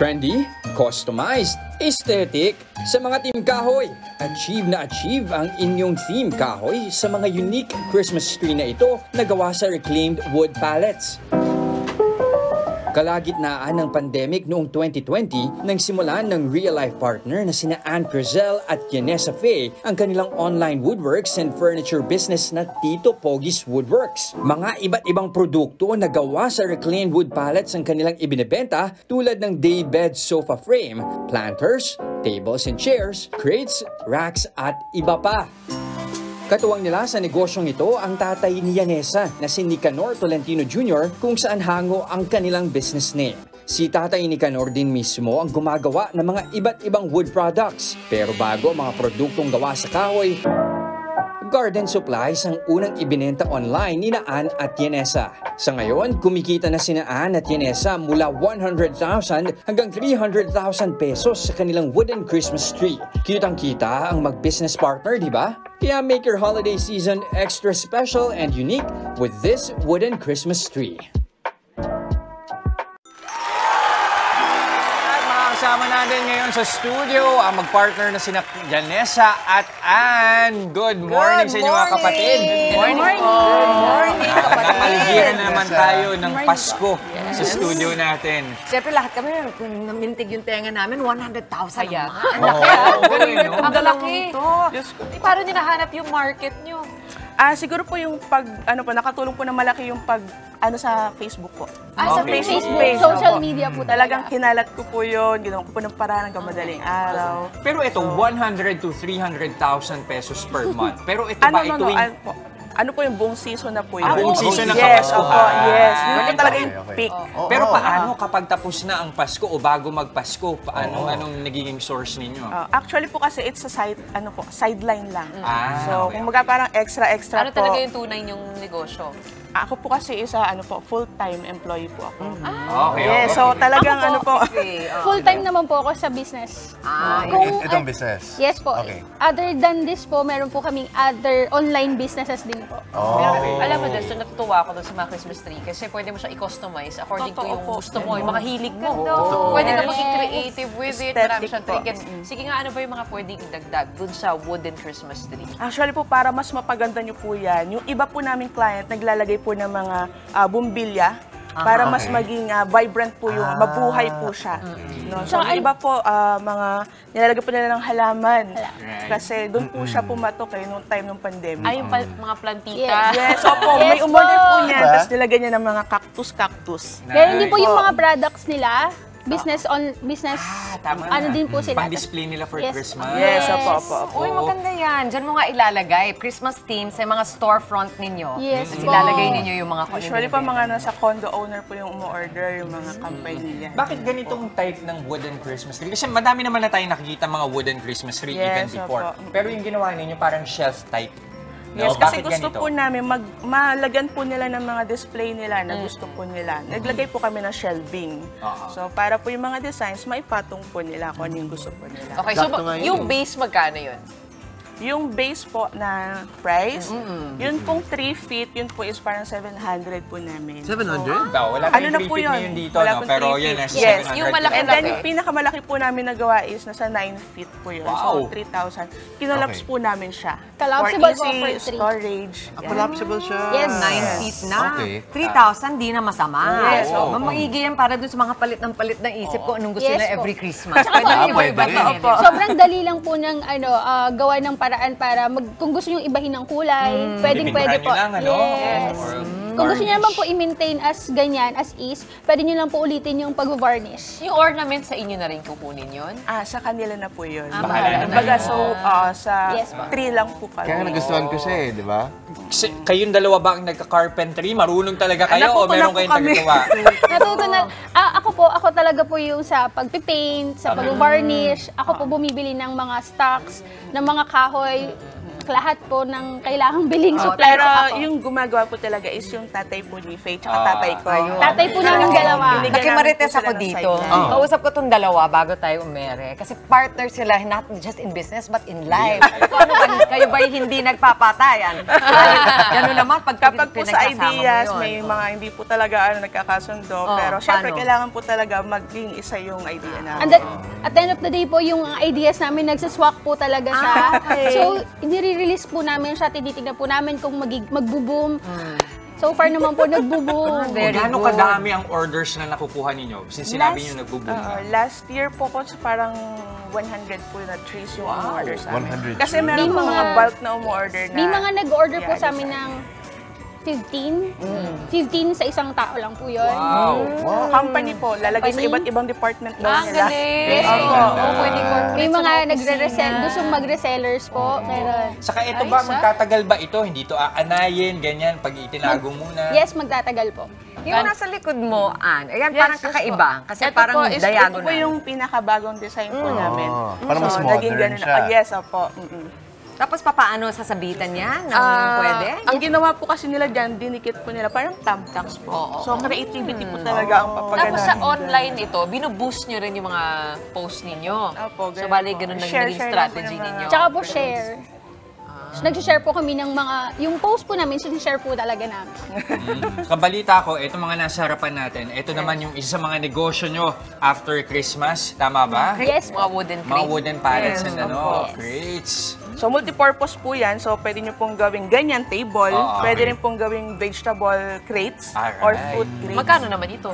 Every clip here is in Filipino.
Trendy, customized, aesthetic. Sa mga Team Kahoy, achieve na achieve ang inyong theme kahoy sa mga unique Christmas tree na ito na gawa sa reclaimed wood pallets. Kalagitnaan ng pandemic noong 2020 nang simulan ng real-life partner na sina Ann Crizel at Yanessa Faye ang kanilang online woodworks and furniture business na Tito Pogi's Woodworks. Mga iba't ibang produkto na gawa sa reclaimed wood pallets ang kanilang ibinebenta tulad ng daybed sofa frame, planters, tables and chairs, crates, racks at iba pa. Katuwang nila sa negosyong ito ang tatay ni Yanessa na si Nicanor Tolentino Jr. kung saan hango ang kanilang business name. Si tatay Nicanor din mismo ang gumagawa ng mga iba't ibang wood products. Pero bago ang mga produktong gawa sa kahoy, garden supplies ang unang ibinenta online ni Ann at Yanessa. Sa ngayon, kumikita na sina Ann at Yanessa mula 100,000 hanggang 300,000 pesos sa kanilang wooden Christmas tree. Kitang-kita ang mag-business partner, di ba? Kaya make your holiday season extra special and unique with this wooden Christmas tree. Kasama natin ngayon sa studio ang mag-partner na sina Yanessa at Ann. Good morning sa inyo mga kapatid. Good morning. Good morning, kapatid. Nakaligiran na naman tayo ng Pasko sa studio natin. Siyempre lahat kami, kung namintig yung tenga namin, 100,000 naman. Ang lalaki. Paano niyo nahanap yung market niyo? Siguro po yung nakatulong po na malaki yung sa Facebook po. Sa Facebook page. social media po talagang kinalat ko po yun, ginawa ko po ng paraan ng madaling araw. Pero ito, 100 to 300,000 pesos per month. Pero ito ba ito ano po yung buong season na po yun? Buong season na yes, kapaskuhan. Yes, yun po talaga yung peak. Pero paano kapag tapos na ang Pasko o bago magpasko, anong nagiging source ninyo? Actually po kasi it's a sideline lang. So, okay. kumbaga parang extra Ano po. talaga yung tunay niyong negosyo? Ako po kasi full-time employee po ako. Okay. Yes, so talagang Full-time naman po ako sa business. Itong business? Yes po. Okay. Other than this po, meron po kaming other online businesses din po. Pero alam mo, Dustin, natutuwa ako doon sa mga Christmas tree kasi pwede mo siya i-customize according to yung gusto mo, yung mga hilig mo. Pwede na maging creative with it, marami siyang trinkets. Sige nga, ano ba yung mga pwedeng idagdag doon sa wooden Christmas tree? Actually po, para mas mapaganda nyo po yan, yung iba po namin client naglalagay po ng mga bumbilya para mas maging vibrant po yung, mabuhay po siya. No? So, yung iba po, mga nilalagay po nila ng halaman. Kasi doon po siya pumatok nung time ng pandemic. Ay, yung mga plantita. Yes, opo. May umorder po niya. Tapos nilagay niya ng mga cactus. Meron din po yung mga products nila. Business Tama din po sila. Pang-display nila for Christmas. Yes, opo. Uy, maganda yan. Diyan mo nga ilalagay. Christmas theme sa mga storefront ninyo. Yes Tapos po. ilalagay ninyo yung mga Usually pa mga nasa condo owner po yung umu-order, yung mga company niya. Bakit ganitong type ng wooden Christmas tree? Kasi madami naman na tayong nakikita mga wooden Christmas tree even before. Pero yung ginawa ninyo parang shelf type. No? Yes, kasi bakit gusto ganito? po namin, malagyan po nila ng mga display nila na gusto po nila. Naglagay po kami ng shelving. So, para po yung mga designs, maipatong po nila kung ano yung gusto po nila. Okay, so yung base magkano yun? Yung base po na price, yun pong 3 feet, yun po is parang 700 po namin. 700? Wala tayong 3 feet ngayon dito, Wala no? pong Pero 3 yan, feet. nasa Yes, 700. yung malaki. And then, yung pinakamalaki po namin nagawa is nasa 9 feet po yun. Wow. So, 3,000. Kinolaps po namin siya. Collapsible po for for easy 3. storage. Collapsible siya. Yes. 9 feet na. Okay. 3,000, di na masama. Yes, oo. Maigi yan para dun sa mga palit ng isip ko anong gusto Yes na po. every Christmas. Pwede iba-iba pwede. din. Sobrang dali lang po ng gawa ng paraan para kung gusto nyo ibahin ng kulay, pwede po. Lang, ano? Yes. Kung gusto nyo naman po i-maintain as ganyan, as is, pwede nyo lang po ulitin yung pag-varnish. Yung ornament sa inyo na rin kukunin yun? Sa kanila na po yun. Bahala na Kumbaga, so, sa Yes po. tree lang po kami. Kaya nagustuhan ko siya di ba? Kayong dalawa ba ang nagka-carpentry? Marunong talaga kayo o meron kayong kami. tagagawa? Natutunan. Ako talaga po yung sa pag-paint, sa pag-varnish. Ako po bumibili ng mga stocks, ng mga kahoy. lahat po ng kailangang biling So, supplies. pero Ako. yung gumagawa po talaga is yung tatay po ni Faye, tsaka tatay ko. Tatay po namin dalawa. Binigyan namin po Nakimarites sila ako ng dito. sideline. Kausap ko itong dalawa bago tayo umere. Kasi partner sila, not just in business, but in life. Ano ba, kayo ba hindi nagpapatayan? Gano'n naman, pag Kapag po sa pinagsasama mo ideas, yun. may mga hindi po talaga nagkakasundo. Pero syempre, paano? kailangan po talaga maging isa yung idea And namin. then, at the end of the day po, yung ideas namin, nagsaswak po talaga siya. okay. So, nire-release po namin siya, tinitignan po namin kung magbo-boom. So far naman po, nagbo-boom. Gaano kadami ang orders na nakukuha ninyo? Since sinabi niyo nagbo-boom na. Last year po ko, parang 100 po na trees yung umorder sa amin. 100 Kasi meron May po mga mga- bulk na umorder na. May mga nag-order po Yeah, sa amin ng 15. 15 sa isang tao lang po yun. Wow. Company po, lalagay sa Company? iba't ibang department daw Ang nila. galing! Yes, Oo, po. pwede corporate May sa mga opisina. nagre-resell, gustong mag-resellers po. Meron. Saka ito ba, magtatagal ba ito? Hindi to aanayin, ganyan, pag itinago muna? Yes, magtatagal po. Yung nasa likod mo, Ann, ayan Yes, parang yes kakaiba. po. Kasi Ito parang po is- diagonal. Ito po yung pinakabagong design po namin. Parang mas naging modern ganun na. siya. Yes, opo. Tapos papaano sasabitan niya ng Ah, pwede? Ang ginawa po kasi nila dyan, dinikit po nila, parang thumbtacks po. So, creativity po talaga ang papagana. Tapos sa online ito, binuboost nyo rin yung mga post ninyo. Opo, So ganun bali po. ganun lang Share, naging share lang po strategy ng mga- ninyo. Tsaka po share. Nag-share po kami ng mga, yung post po namin, sinishare po talaga namin. Kabalita ko, ito mga nasa harapan natin, ito naman yung isa sa mga negosyo nyo after Christmas, tama ba? Yes Mga po. wooden Mga crate. wooden pallets Yes, and ano, opo. crates. So, multipurpose po yan. So, pwede nyo pong gawing ganyan, table. Oo, Pwede okay. rin pong gawing vegetable crates Alright. or fruit crates. Magkano naman ito?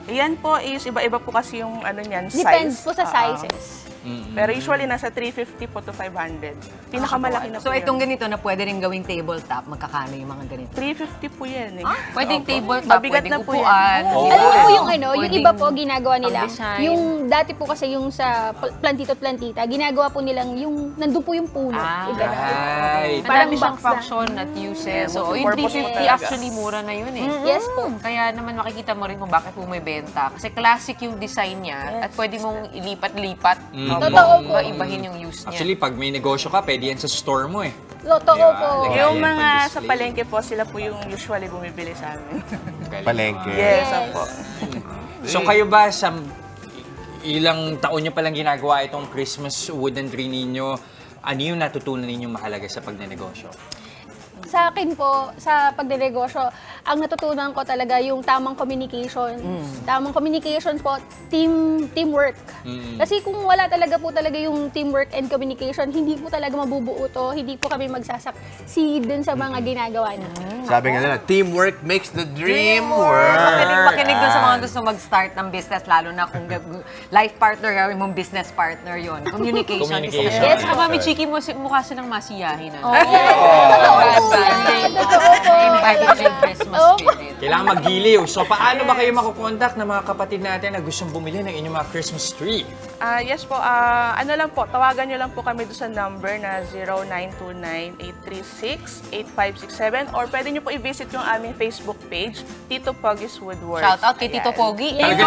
Yan po is iba-iba po kasi yung ano niyan, Depends size. po sa sizes. Pero usually nasa 350 po to 500. Pinakamalaki na po So itong yan. ganito na pwede rin gawing tabletop, magkakano yung mga ganito? 350 po yan eh. Pwedeng tabletop, Mabigat pwedeng na po yan. upuan. Alam mo po yung ano, yung Pwedeng iba po ginagawa nila. pang-design. Yung dati po kasi yung sa plantito at plantita, ginagawa po nilang yung nandun po yung puno. Yung ganun. Right. Marami siyang box lang. function at uses. So yung multipurpose 350 po talaga. actually mura na yun eh. Yes po. Kaya naman makikita mo rin kung bakit po may benta. Kasi classic yung design niya at pwede mong ilipat-lipat. Totoo po. Maibahin yung use niya. Actually, pag may negosyo ka, pwede yan sa store mo eh. Totoo Diba? po. Like, Yung Ayan, mga sa pang-display. palengke po, sila po yung usually bumibili sa amin. Palengke. Yes, Yes. opo. So kayo ba sa ilang taon nyo palang ginagawa itong Christmas wooden tree ninyo, ano yung natutunan ninyong mahalaga sa pagnenegosyo? Sa akin po, sa pagdinegosyo, ang natutunan ko talaga yung tamang communication. Tamang communication po, teamwork. Kasi kung wala talaga po talaga yung teamwork and communication, hindi po talaga mabubuo to, hindi po kami magsasaksi dun sa mga ginagawa natin. Sabi nga nila, teamwork makes the dream work. Makinig dun sa mga gusto mag-start ng business, lalo na kung life partner, gawin mong business partner yon. Communication. Communication. Yes, Mami Chiki, mukha silang masiyahin. Totoo po. Invite mo yung Christmas spirit. Kailangan maggiliw. So paano ba kayo makukontak ng mga kapatid natin na gustong bumili ng inyong mga Christmas tree? Yes po, ano lang po, tawagan nyo lang po kami doon sa number na 0929-836-8567 or pwede nyo po i-visit yung aming Facebook page, Tito Poggy's Woodworks. Shout out kay Tito Ayan. Pogi. Talaga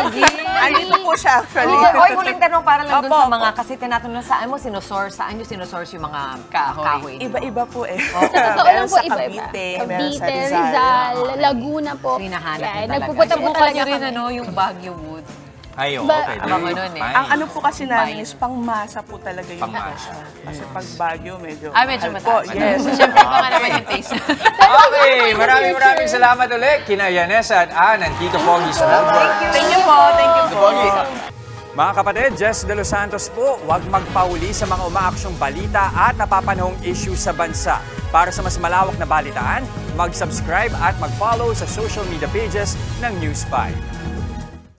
Pogi. Andito po siya actually. Oy, huling tanong para lang dun Opo, sa opo. mga, kasi tinatanong saan mo saan nyo sinosource yung mga kahoy? Iba-iba po eh. Totoo lang po, Meron sa iba-iba. Cavite, meron sa Cavite, Rizal. Rizal, Laguna po. Hinahanap Yan, nyo talaga. nagpupunta po Subukan talaga nyo rin kami. yung Baguio Wood. Ayo, Ba- okay. Abang ano eh. Ang ano po kasi namin is pangmasa po talaga yung Pangmasa. Kasi pag Baguio, medyo Medyo mahal po. mataas. Yes. Siyempre, baka naman yung taste. Okay, maraming salamat ulit kina Yanessa at Ann ng Tito Poggy's Woodworks. Thank you po. Thank you po. Mga kapatid, Jess De Los Santos po, huwag magpauli sa mga umaaksyong balita at napapanahong issue sa bansa. Para sa mas malawak na balitaan, mag-subscribe at mag-follow sa social media pages ng News 5.